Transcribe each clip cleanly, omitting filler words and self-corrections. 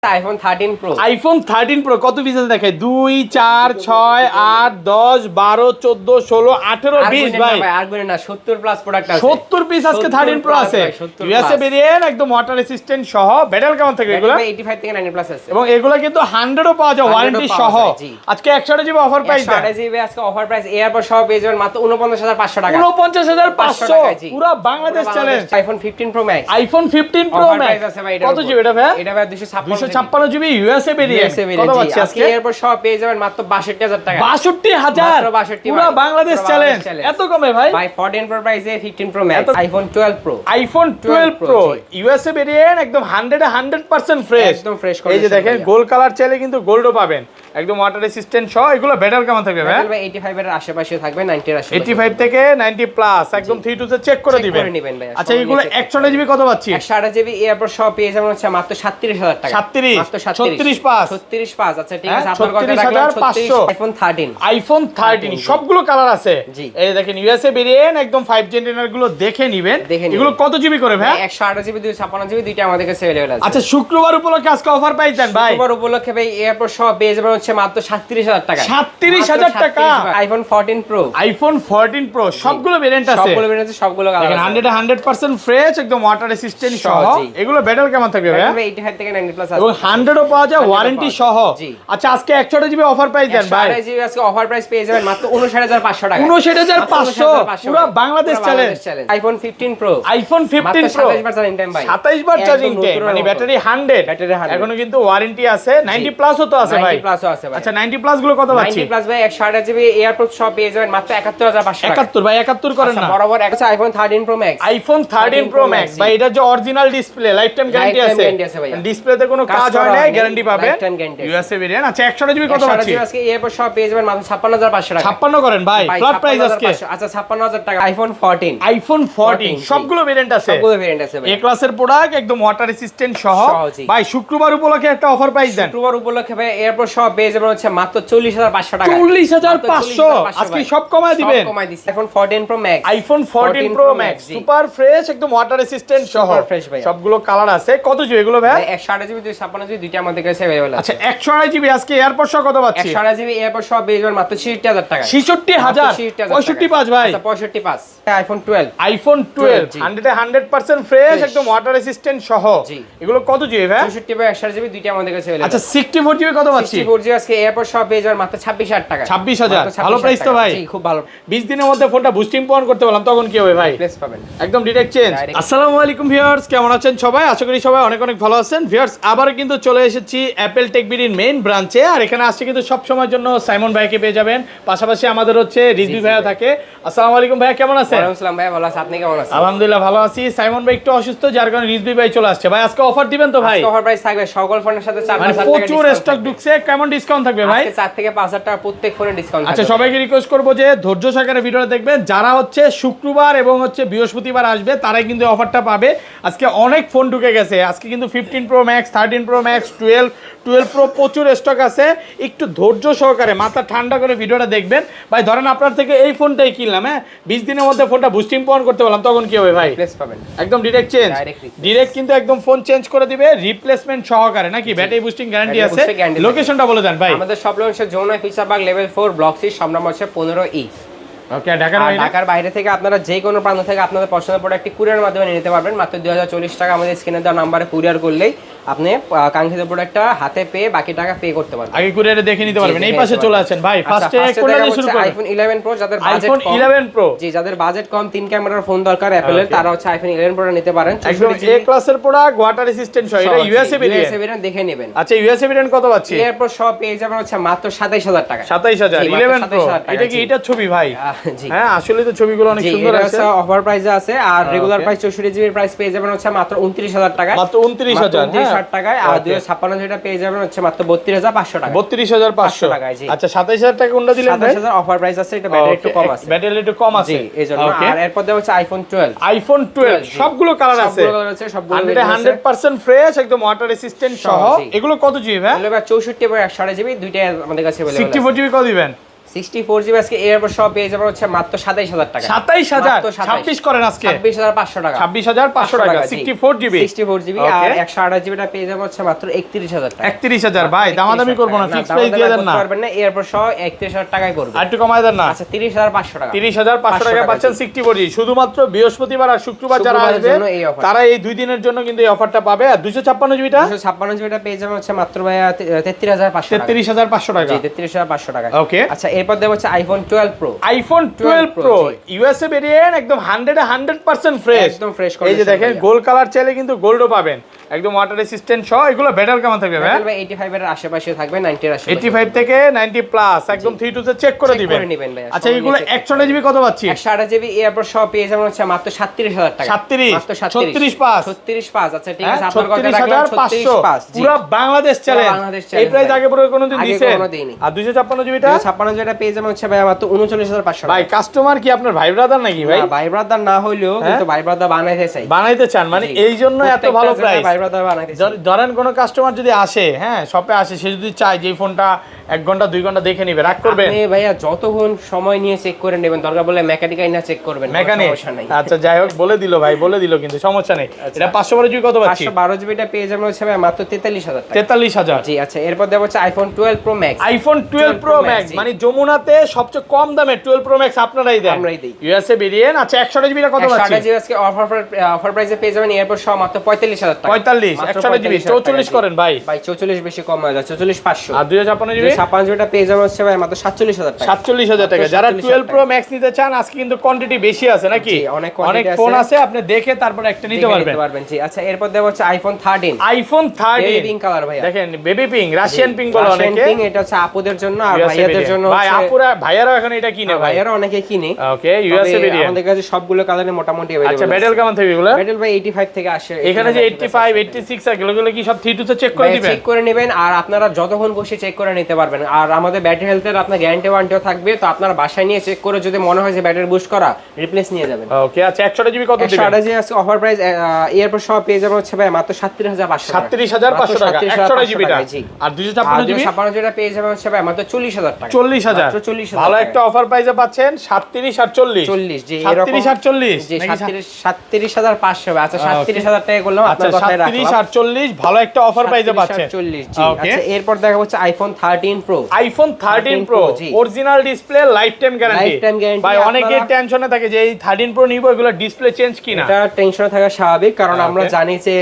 IPhone 13 pro. IPhone 13 pro কত piece আছে দেখাই? 2 4 6 8 10 12 14 16 18 20 ভাই। আর গুনে না 70 প্লাস প্রোডাক্ট আছে। 70 পিস আজকে 13 প্রো আছে। ইউএসএ ভেরিয়েন্ট একদম ওয়াটার রেসিস্ট্যান্ট সহ। ব্যাটারি কেমন থাকবে এগুলো? 85 থেকে 90 প্লাস আছে। এবং এগুলো কিন্তু 100 ও পাওয়া যায় ওয়ারেন্টি সহ। আজকে 100 জিবি অফার প্রাইস দেন। 100 জিবি আজকে অফার প্রাইস এয়ারপড সহ পেয়ে যাবেন মাত্র 49500 টাকা। 49500 পুরো Bangladesh challenge. IPhone 15 pro max. IPhone 15 pro max কত জিবি এটা ভাই? এটা ভাই 256 জিবি ইউএসএ ভেরিয়েন্ট। কত পাচ্ছি আজকে? এয়ারপড সহ পেয়ে যাবেন মাত্র 62000 টাকা। 62000 পুরো বাংলাদেশ চ্যালেঞ্জ। এত কমে ভাই? ভাই 14 প্রো প্রাইসে 15 pro max. IPhone 12 pro. IPhone 12 pro USA variant একদম 100% ফ্রেশ। একদম ফ্রেশ। এই যে দেখেন গোল্ড কালার চাইলে কিন্তু গোল্ডও পাবেন। একদম ওয়াটার রেসিস্ট্যান্ট সহ। এগুলো ব্যাটারি কেমন থাকবে ভাই? 85 এর আশেপাশে থাকবে, 90 এর আশেপাশে। 85 থেকে 90 প্লাস একদম 3 তে চেক করে দিবেন। আচ্ছা এগুলো 100 জিবি কত পাচ্ছি? 100 জিবি এয়ারপড সহ পেয়ে যাবেন হচ্ছে মাত্র 37000 টাকা। 36 পাস। 36 পাস। আচ্ছা ঠিক আছে, আপনার কথা রাখলাম 36। আইফোন 13। আইফোন 13 সবগুলো কালার আছে। এই দেখেন ইউএসএ ভেরিয়েন্ট একদম 5 জেনারেশন গুলো দেখে নিবেন। এগুলো কত জিবি করে ভাই? 128 জিবি 256 জিবি দুইটা আমাদের কাছে अवेलेबल আছে। আচ্ছা শুক্রবার উপলক্ষে আজকে অফার প্রাইস দেন ভাই। শুক্রবার উপলক্ষে ভাই এয়ারপড সহ পেয়ে যাবেন হচ্ছে মাত্র 37000 টাকা। 37000 টাকা। IPhone 14 pro. আইফোন 14 প্রো সবগুলো ভেরিয়েন্ট আছে। সবগুলো ভেরিয়েন্ট আছে, সবগুলো কালার আছে। 100% ফ্রেশ একদম ওয়াটার রেসিস্ট্যান্ট সহ। এগুলো ব্যাটারি কেমন থাকবে ভাই? 85 থেকে 90 প্লাস আছে। এবং 100 ও পাওয়া যায় ওয়ারেন্টি সহ। আচ্ছা আজকে 100 জিবি অফার প্রাইস দেন ভাই। 100 জিবি আজকে অফার প্রাইস পেয়ে যাবেন মাত্র 59500 টাকা। 59500 পুরো Bangladesh challenge. IPhone 15 pro. IPhone 15 pro 27 বার চার্জিং টাইম ভাই। 27 বার চার্জিং টাইম মানে ব্যাটারি 100। এখনো কিন্তু ওয়ারেন্টি আছে। 90 প্লাসও তো আছে ভাই। 90 প্লাসও আছে ভাই। আচ্ছা 90 প্লাস গুলো কত পাচ্ছি? 90 প্লাস ভাই 128 জিবি এয়ারপড সহ পেয়ে যাবেন মাত্র 71500 টাকা। 71 ভাই 71 করেন না। বরাবর একটা iPhone 13 pro max. IPhone 13 pro max ভাই এটা যে original display life time guarantee আছে। ডিসপ্লেতে কোনো কাজ হয় না, গ্যারান্টি পাবেন। USA variant. আচ্ছা 100 জিবি কত পাচ্ছি? আজকে এয়ারপড সহ পেয়ে যাবেন মাত্র 56500 টাকা। 56 করেন ভাই। ফ্ল্যাট প্রাইস আজকে। আচ্ছা 56000 টাকা। আইফোন 14। আইফোন 14 সবগুলো ভেরিয়েন্ট আছে। সবগুলো ভেরিয়েন্ট আছে ভাই। এ ক্লাসের প্রোডাক্ট একদম ওয়াটার রেসিস্ট্যান্ট সহ। ভাই শুক্রবার উপলক্ষে একটা অফার প্রাইস দেন। শুক্রবার উপলক্ষে ভাই এয়ারপড সহ পেয়ে যাবেন হচ্ছে মাত্র 40500 টাকা। 40500 আজকে সব কমায় দিবেন। কমায় দিছি। IPhone 14 pro max. IPhone 14 pro max super fresh একদম ওয়াটার রেসিস্ট্যান্ট সহ। সবগুলো কালার আছে। কত জিবি এগুলো ভাই? 128 জিবি 256 জিবি দুইটা আমাদের কাছে अवेलेबल আছে। আচ্ছা 128 জিবি আজকে এয়ারপড সহ কত পাচ্ছি? 128 জিবি এয়ারপড সহ পেয়ে যাবেন মাত্র 66000 টাকা। 66000 65 ভাই। আচ্ছা 65 আইফোন 12। আইফোন 12 100% ফ্রেশ একদম ওয়াটার রেসিস্ট্যান্ট সহ। এগুলো কত জিবি ভাই? 64 বাই 128 জিবি দুইটা আমাদের কাছে अवेलेबल আছে। আচ্ছা 64 জিবি কত পাচ্ছি? 64 জিবি আজকে এয়ারপড সহ পেয়ে যাবেন মাত্র 26000 টাকা। 26000 ভালো প্রাইস তো ভাই। জি খুব ভালো। 20 দিনের মধ্যে ফোনটা বুস্টিং পয়েন্ট করতে বললাম তখন কি হবে ভাই? প্লেস পাবেন একদম ডাইরেক্ট চেঞ্জ। আসসালামু আলাইকুম ভিউয়ার্স, কেমন আছেন সবাই? আশা করি সবাই অনেক অনেক ভালো আছেন। ভিউয়ার্স আবার কিন্তু চলে এসেছি অ্যাপল টেক বিডির মেইন ব্রাঞ্চে। আর এখানে আসছে কিন্তু সব সময়ের জন্য সাইমন ভাইকে পেয়ে যাবেন। পাশাপাশি আমাদের হচ্ছে রিজভি ভাইয়া থাকে। আসসালামু আলাইকুম ভাইয়া, কেমন আছেন? ওয়ালাইকুম আসসালাম ভাই, ভালো আছি, আপনি কেমন আছেন? আলহামদুলিল্লাহ ভালো আছি। সাইমন ভাই একটু অসুস্থ যার কারণে রিজভি ভাই চলে আসছে। ভাই আজকে অফার দিবেন তো ভাই? আজকে অফার প্রাইস থাকবে সকল ফোনের সাথে 4000 টাকা প্রচুর স্টক ঢুকছে। কেমন ডিসকাউন্ট থাকবে ভাই? আজকে 4 থেকে 5000 টাকা প্রত্যেক ফোনে ডিসকাউন্ট থাকবে। আচ্ছা সবাইকে রিকোয়েস্ট করব যে ধৈর্য সহকারে ভিডিওটা দেখবেন। যারা হচ্ছে শুক্রবার এবং হচ্ছে বৃহস্পতিবার আসবে তারাই কিন্তু অফারটা পাবে। আজকে অনেক ফোন ঢুকে গেছে। আজকে কিন্তু 15 pro max, 13 pro max, 12 pro প্রচুর স্টক আছে। একটু ধৈর্য সহকারে মাথা ঠান্ডা করে ভিডিওটা দেখবেন। ভাই ধরেন আপনার থেকে এই ফোনটাই কিনলাম, হ্যাঁ 20 দিনের মধ্যে ফোনটা বুস্টিং পয়েন্ট করতে বললাম তখন কি হবে ভাই? প্লেস পাবেন একদম ডাইরেক্ট চেঞ্জ। ডাইরেক্ট কিন্তু একদম ফোন চেঞ্জ করে দিবে রিপ্লেসমেন্ট সহকারে নাকি? ব্যাটারি বুস্টিং গ্যারান্টি আছে। লোকেশনটা বলে দেন ভাই। আমাদের সব লোকেশন জোনা ফিচারবাগ লেভেল 4 ব্লক 6 সামনে হচ্ছে 15E। ওকে ঢাকার বাইরে থেকে আপনারা যে কোনো প্রান্ত থেকে আপনাদের পছন্দের প্রোডাক্টটি কুরিয়ারের মাধ্যমে নিতে পারবেন। মাত্র 2040 টাকা আমাদের স্ক্রিনে দেওয়া নাম্বারে কুরিয়ার করলেই আপনি কাঙ্ক্ষিত প্রোডাক্টটা হাতে পেয়ে বাকি টাকা পে করতে পারবেন। আগে কুরিয়ারে দেখে নিতে পারবেন। এই পাশে চলে আসেন ভাই। ফার্স্টে কোনটা দিয়ে শুরু করব? আইফোন 11 প্রো যাদের বাজেট কম। আইফোন 11 প্রো জি, যাদের বাজেট কম 3 ক্যামেরার ফোন দরকার অ্যাপলের, তারা হচ্ছে আইফোন 11 প্রোটা নিতে পারেন। একদম এ ক্লাসের প্রোডাক্ট, ওয়াটার রেসিস্ট্যান্ট সহ। এটা ইউএসএ ভেরিয়েন্ট দেখে নেবেন। আচ্ছা ইউএসএ ভেরিয়েন্ট কত পাচ্ছি? এরপর সব পেয়ে যাবেন হচ্ছে মাত্র 27000 টাকা। 27000 11 প্রো। এটা কি এটার ছবি ভাই? হ্যাঁ আসলে তো ছবিগুলো অনেক সুন্দর আছে। অফার প্রাইসে আছে। আর রেগুলার প্রাইস 64 জিবির প্রাইস পেয়ে যাবেন হচ্ছে মাত্র 29000 টাকা। মাত্র 29000 টাকায়। আর 256 যেটা পেয়ে যাবেন হচ্ছে মাত্র 32500 টাকা। 32500 টাকায়। জি আচ্ছা 27000 টাকা কোনটা দিলেন ভাই? 27000 অফার প্রাইস আছে। এটা ব্যাটারি একটু কম আছে। ব্যাটারি একটু কম আছে। জি এজন্য। আর এরপর দেওয়া হচ্ছে আইফোন 12। আইফোন 12 সবগুলো কালার আছে। সবগুলো কালার আছে, সবগুলো 100% ফ্রেশ একদম ওয়াটার রেসিস্ট্যান্ট সহ। এগুলো কত জিবি ভাই? এগুলো 64 এবং 128 জিবি দুইটাই আমাদের কাছে अवेलेबल আছে। 64 জিবি কত দিবেন? 64 জিবি আজকে এয়ারপড সহ পেয়ে যাবেন হচ্ছে মাত্র 27000 টাকা। 27000 26 করেন আজকে 26500 টাকা। 26500 টাকা 64 জিবি 64 জিবি আর 128 জিবিটা পেয়ে যাবেন হচ্ছে মাত্র 31000 টাকা। 31000 ভাই দামাদামি করব না, ফিক্স প্রাইস দিয়ে দেন না। করবেন না, এয়ারপড সহ 31000 টাকায় করবেন। আর একটু কমায় দেন না। আচ্ছা 30500 টাকা। 30500 টাকা পাচ্ছেন 64 জিবি। শুধুমাত্র বৃহস্পতিবার আর শুক্রবার যারা আসবে তারা এই দুই দিনের জন্য কিন্তু এই অফারটা পাবে। আর 256 জিবিটা 256 জিবিটা পেয়ে যাবেন হচ্ছে মাত্র ভাইয়া 33500 টাকা। 33500 টাকা। জি 33500 টাকা। ওকে আচ্ছা এরপর দেব হচ্ছে iPhone 12 pro. IPhone 12 pro USA variant একদম 100% ফ্রেশ, একদম ফ্রেশ। এই যে দেখেন গোল্ড কালার চাইলে কিন্তু গোল্ডও পাবেন, একদম ওয়াটার রেসিস্ট্যান্ট সহ। এগুলো ব্যাটার কেমন থাকবে ভাই? ভাই 85 এর আশেপাশে থাকবে, 90 এর আশেপাশে। 85 থেকে 90 প্লাস একদম 3 তে চেক করে দিবেন। আচ্ছা এগুলো 128 জিবি কত পাচ্ছি? 128 জিবি এয়ারপড সহ পেয়ে যাবেন হচ্ছে মাত্র 37000 টাকা। 37 মাত্র 36 আচ্ছা ঠিক আছে, আপনার কথা রাখলাম 36500 পুরো বাংলাদেশ চ্যালেঞ্জ। এই প্রাইস আগে পরে কোনোদিন দিছেন? আর 256 জিবিটা 256 জিবিটা পেয়ে যাবেন হচ্ছে ভাই মাত্র 39500 টাকা। ভাই কাস্টমার কি আপনার ভাই ব্রাদার নাকি ভাই? না ভাই ব্রাদার না হইলেও কিন্তু ভাই ব্রাদার বানাইতে চাই, বানাইতে চান মানে এই জন্য এত ভালো প্রাইস। ভাই ব্রাদার বানাইতে চাই। ধরেন কোন কাস্টমার যদি আসে, হ্যাঁ শপে আসে, সে যদি চায় যে এই ফোনটা 1 ঘন্টা 2 ঘন্টা দেখে নিবে, রাগ করবেন? আপনি ভাইয়া যতক্ষণ সময় নিয়ে চেক করে নেবেন, দরকার বলে মেকানিক আইনা চেক করবেন, মেকানিক। সমস্যা নাই। আচ্ছা যাই হোক বলে দিল ভাই, বলে দিল কিন্তু সমস্যা নেই। এটা 512 জিবি কত পাচ্ছি? 512 জিবিটা পেয়ে যাবেন হচ্ছে ভাই মাত্র 43000 টাকা। 43000। জি আচ্ছা এরপর দেব হচ্ছে iPhone 12 pro max. IPhone 12 pro max মানে যমুনাতে সবচেয়ে কম দামে 12 প্রো ম্যাক্স আপনারাই দেন। আমরাই দেই। USA variant. আচ্ছা 128 জিবি কত পাচ্ছি? 128 জিবি আজকে অফার প্রাইসে পেয়ে যাবেন এয়ারপড সহ মাত্র 45000 টাকা। 45 128 জিবি 44 করেন ভাই। ভাই 44 বেশি কম হয়ে যায়, 44500। আর 256 জিবি 256 জিবিটা পেয়ে যাবেন হচ্ছে ভাই মাত্র 47000 টাকা। 47000 টাকা। যারা 12 প্রো ম্যাক্স নিতে চান আজকে কিন্তু কোয়ান্টিটি বেশি আছে নাকি? অনেক ফোন আছে, আপনি দেখে তারপর একটা নিতে পারবেন। জি আচ্ছা এরপর দেব হচ্ছে iPhone 13। IPhone 13 baby pink colour ভাই। দেখেন বেবি পিঙ্ক, রাশিয়ান পিঙ্ক বলে অনেকে। রাশিয়ান পিঙ্ক এটা হচ্ছে আপুদের জন্য আর ভাইয়াদের জন্য ভাই আপুরা ভাইয়ারা এখন এটা কিনে ভাই। ভাইয়ারা অনেকে কিনে। ওকে ইউএসএ ভেরিয়েন্ট। আমাদের কাছে সবগুলো কালারে মোটামুটি अवेलेबल। আচ্ছা ব্যাটেল কেমন থাকবে এগুলো? ব্যাটেল ভাই 85 থেকে আসে। এখানে যে 85 86 আর এগুলো কি সব 32 তে চেক করে দিবেন? চেক করে নেবেন আর আপনারা যতক্ষণ বসে চেক করে নিতে পারবেন। আর আমাদের ব্যাটারি হেলথের আপনার গ্যারান্টি ওয়ারেন্টিও থাকবে, তো আপনার বাসায় নিয়ে চেক করে যদি মনে হয় যে ব্যাটারি বুস্ট করা, রিপ্লেস নিয়ে যাবেন। ওকে আচ্ছা 128 জিবি কত দিবেন? 128 জিবি আছে অফার প্রাইস এয়ারপড সহ পেয়ে যাবেন হচ্ছে ভাই মাত্র 37500 টাকা। 37500 টাকা 128 জিবিটা। আর 256 জিবি 256 জিবিটা পেয়ে যাবেন হচ্ছে ভাই মাত্র 40000 টাকা। 40000 ভালো একটা অফার প্রাইসে পাচ্ছেন। 37 আর 40 40 জি এরকম 37 আর 40 জি 37500। আচ্ছা 37000 টাকা করলাম আপনার কথাই রাখলাম। 37 আর 40 ভালো একটা অফার প্রাইসে পাচ্ছেন। 40 জি আচ্ছা এরপর দেখা হচ্ছে iPhone 13 pro. IPhone 13 pro original display, life time guarantee. ভাই অনেকে টেনশনে থাকে যে এই 13 প্রো নিব, এগুলো ডিসপ্লে চেঞ্জ কিনা। এটা টেনশনে থাকা স্বাভাবিক, কারণ আমরা জানি যে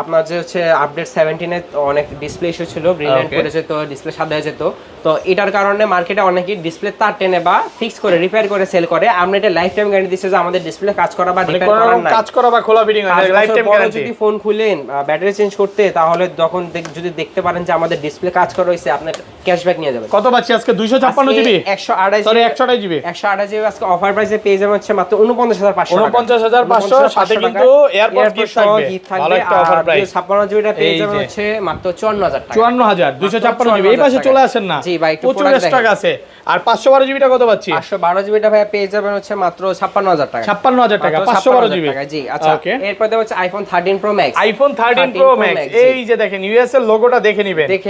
আপনার যে হচ্ছে আপডেট 17 এ অনেক ডিসপ্লে ইস্যু ছিল, ব্রিলিয়ান্ট করেছে তো ডিসপ্লে সাদা হয়ে যেত। তো এটার কারণে মার্কেটে অনেকেই ডিসপ্লে তার টেনে বা ফিক্স করে রিপেয়ার করে সেল করে। আমরা এটা লাইফ টাইম গ্যারান্টি দিচ্ছি যে আমাদের ডিসপ্লে কাজ করা বা রিপেয়ার করা না, কাজ করা বা খোলা ফিটিং হয় লাইফ টাইম গ্যারান্টি। যদি ফোন খুলেন ব্যাটারি চেঞ্জ করতে, তাহলে তখন যদি দেখতে পারেন যে আমাদের ডিসপ্লে কাজ করা হইছে, আপনি ক্যাশব্যাক নিয়ে যাবেন। কত পাচ্ছি আজকে? 256 জিবি 128 সরি 128 জিবি 128 জিবি আজকে অফার প্রাইসে পেয়ে যাবেন হচ্ছে মাত্র 49500 টাকা। 49500 সাথে কিন্তু এয়ারপড গিফট থাকবে। ভালো একটা অফার প্রাইস। 56 জিবিটা পেয়ে যাবেন হচ্ছে মাত্র 54000 টাকা। 54000 256 জিবি। এই পাশে চলে আসেন না। জি ভাই একটু প্রচুর স্টক আছে। আর 512 জিবিটা কত পাচ্ছি? 512 জিবিটা ভাই পেয়ে যাবেন হচ্ছে মাত্র 56000 টাকা। 56000 টাকা 512 জিবি। জি আচ্ছা এরপর দেব হচ্ছে iPhone 13 pro max. IPhone 13 pro max এই যে দেখেন ইউএস এর লোগোটা দেখে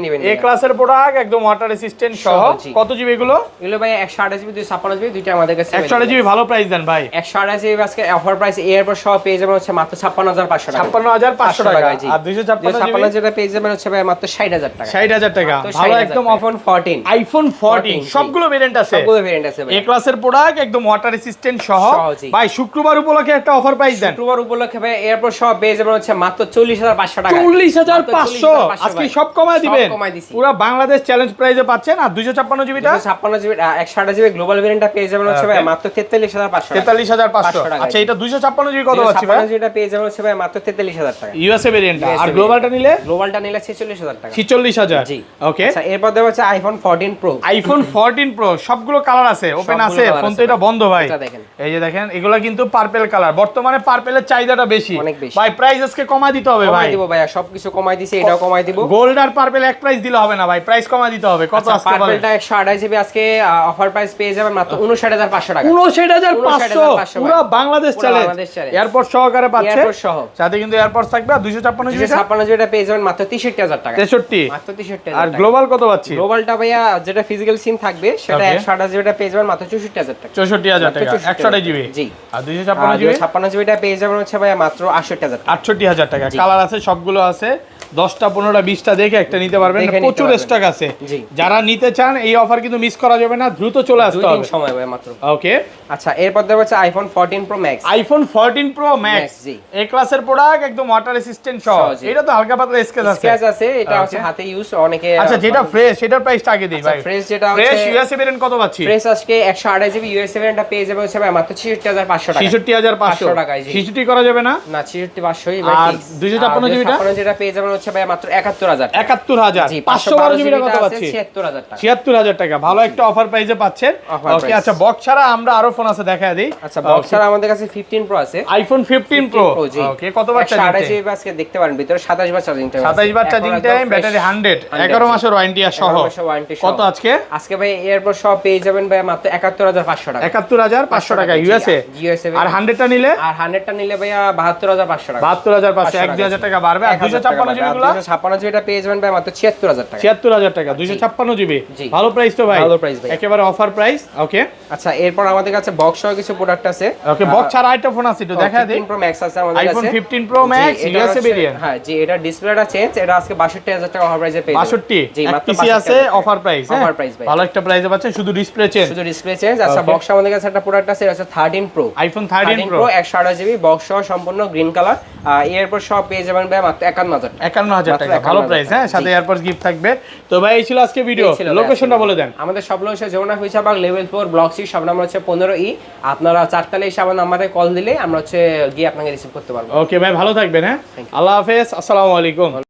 নেবেন। এ ক্লাসের প্রোডাক্ট একদম ওয়াটার রেসিস্ট্যান্ট সহ। কত জিবি এগুলো? এগুলো ভাই 128 জিবি 256 জিবি দুইটা আমাদের কাছে। 128 জিবি ভালো প্রাইস দেন ভাই। 128 জিবি আজকে অফার প্রাইস এয়ারপড সহ পেয়ে যাবেন হচ্ছে মাত্র 56500 টাকা। 56500 টাকা। আর 256 জিবিটা পেয়ে যাবেন হচ্ছে ভাই মাত্র 60000 টাকা। 60000 টাকা ভালো একদম। আইফোন 14 আইফোন 14 সবগুলো ভেরিয়েন্ট আছে। সবগুলো ভেরিয়েন্ট আছে ভাই। এ ক্লাসের প্রোডাক্ট একদম ওয়াটার রেসিস্ট্যান্ট সহ। ভাই শুক্রবার উপলক্ষে একটা অফার প্রাইস দেন। শুক্রবার উপলক্ষে ভাই এয়ারপড সহ পেয়ে যাবেন হচ্ছে মাত্র 40500 টাকা। 40500 আজকে সব কমায় দিবেন। পুরো বাংলাদেশ চ্যালেঞ্জ প্রাইসে পাচ্ছেন। আর 256 জিবিটা 256 জিবি 128 জিবি গ্লোবাল ভেরিয়েন্টটা পেয়ে যাবেন হচ্ছে ভাই মাত্র 43500 টাকা। 43500 আচ্ছা এটা 256 জিবি কত পাচ্ছি ভাই? 256 জিবিটা পেয়ে যাবেন হচ্ছে ভাই মাত্র 43000 টাকা। ইউএসএ ভেরিয়েন্টটা। আর গ্লোবালটা নিলে? গ্লোবালটা নিলে 46000 টাকা। 46000 জি ওকে। আচ্ছা এরপর দেব হচ্ছে আইফোন 14 প্রো। আইফোন 14 প্রো সবগুলো কালার আছে, ওপেন আছে, ফোন তো এটা বন্ধ ভাই। এই যে দেখেন এগুলা কিন্তু পার্পল কালার। বর্তমানে পার্পলের চাহিদাটা বেশি ভাই। প্রাইস আজকে কমাই দিতে হবে ভাই। কমাই দিব ভাই, সবকিছু কমাই দিছি, এটাও কমাই দিব। গোল্ড আর পার্পল এক প্রাইস দিলে হবে না ভাই, প্রাইস কমাই দিতে হবে। কত আজকে বলেন? পার্পলটা 128 জিবি আজকে অফার প্রাইস পেয়ে যাবেন মাত্র 59500 টাকা। 59500 পুরো বাংলাদেশ চ্যালেঞ্জ। এয়ারপোর্ট সহকারে পাচ্ছেন। এয়ারপোর্ট সহ সাথে কিন্তু এয়ারপোর্ট থাকবে। 256 জিবি 256 জিবিটা পেয়ে যাবেন মাত্র 63000 টাকা। 63 মাত্র 63000 আর গ্লোবাল কত পাচ্ছি? গ্লোবালটা ভাই ভাইয়া যেটা ফিজিক্যাল সিম থাকবে সেটা Okay. 128 জিবিটা পেয়ে যাবেন মাত্র 64000 টাকা। 64000 টাকা 128 জিবি। জি। আর 256 জিবিটা পেয়ে যাবেন হচ্ছে ভাইয়া মাত্র 68000 টাকা। 68000 টাকা। কালার আছে, সবগুলো আছে, 10টা 15টা 20টা দেখে একটা নিতে পারবেন, প্রচুর স্টক আছে। যারা নিতে চান এই অফার কিন্তু মিস করা যাবে না, দ্রুত চলে আসতে হবে, 2 দিন সময় ভাই মাত্র। ওকে। আচ্ছা এরপর দেখো হচ্ছে iPhone 14 pro max. IPhone 14 pro max জি। এ ক্লাসের প্রোডাক্ট, একদম ওয়াটার রেসিস্ট্যান্ট সহ। এটা তো হালকা পাতলা স্ক্র্যাচ আছে, স্ক্র্যাচ আছে, এটা হচ্ছে হাতে ইউজ অনেকে। আচ্ছা যেটা ফ্রেশ সেটার প্রাইসটা আগে দেই ভাই। ফ্রেশ যেটা হচ্ছে ফ্রেশ ইউএসএ ভেরিয়েন্ট কত পাচ্ছি? ফ্রেশ আজকে 128 জিবি ইউএসএ ভেরিয়েন্টটা পেয়ে যাবে হচ্ছে ভাই মাত্র 66500 টাকা। 66500 টাকা। জি। 66 করা যাবে না? না 66500ই ভাই। আর 256 জিবিটা? 256 যেটা পেয়ে যাবেন হচ্ছে ভাই মাত্র 71000 টাকা। 71000। জি, 512 জিবিটা কত পাচ্ছি? 76000 টাকা। 76000 টাকা। ভালো একটা অফার প্রাইসে পাচ্ছেন। ওকে। আচ্ছা বক্স ছাড়া আমরা আরো ফোন আছে দেখায় দেই। আচ্ছা বক্স ছাড়া আমাদের কাছে 15 প্রো আছে। IPhone 15 pro. ওকে কত বার চার্জিং? 128 জিবি আজকে দেখতে পারেন ভিতরে 27 বার চার্জিং টাইম। 27 বার চার্জিং টাইম, ব্যাটারি 100, 11 মাসের ওয়ারেন্টি সহ। কত আজকে? আজকে ভাই এরপর সব পেয়ে যাবেন ভাই মাত্র 71500 টাকা। 71500 টাকা ইউএসএ। আর 100টা নিলে? আর 100টা নিলে ভাইয়া 72500 টাকা। 72500, 1000 টাকা বাড়বে। আর 256 জিবি গুলো? 256 জিবিটা পেয়ে যাবেন ভাই মাত্র 76000 টাকা। 76000 টাকা 256 জিবি। ভালো প্রাইস তো ভাই। ভালো প্রাইস ভাই। একেবারে অফার প্রাইস। ওকে। আচ্ছা এরপর আমাদের কাছে বক্স সহ কিছু প্রোডাক্ট আছে। ওকে বক্স ছাড়া আরেকটা ফোন আছে, একটু দেখায় দেই। 15 প্রো ম্যাক্স আছে আমাদের কাছে। IPhone 15 pro max USA variant. হ্যাঁ জি, এটা ডিসপ্লেটা চেঞ্জ, এটা আজকে 62000 টাকা অফার প্রাইসে পেয়ে যাবেন। 62 জি মাত্র পিসি আছে, অফার প্রাইস। অফার প্রাইস ভাই। ভালো একটা প্রাইসে পাচ্ছেন, শুধু ডিসপ্লে চেঞ্জ। শুধু ডিসপ্লে চেঞ্জ। আচ্ছা বক্স আমাদের কাছে একটা প্রোডাক্ট আছে, এটা হচ্ছে 13 pro. IPhone 13 pro 128 GB box সহ সম্পূর্ণ গ্রিন কালার। এরপর সব পেয়ে যাবেন ভাই মাত্র 51000 টাকা। 51000 টাকা। ভালো প্রাইস। হ্যাঁ সাথে এয়ারপডস গিফট থাকবে। তো ভাই এই ছিল আজকে ভিডিও। লোকেশনটা বলে দেন। আমাদের সব location Jamuna future park level 4 block C, সব নাম্বার হচ্ছে 15E। আপনারা 4টালে এসে আমার নাম্বারে কল দিলে আমরা হচ্ছে গিয়ে আপনাকে রিসিভ করতে পারবো। ওকে ভাই ভালো থাকবেন। হ্যাঁ আল্লাহ হাফেজ, আসসালামু আলাইকুম।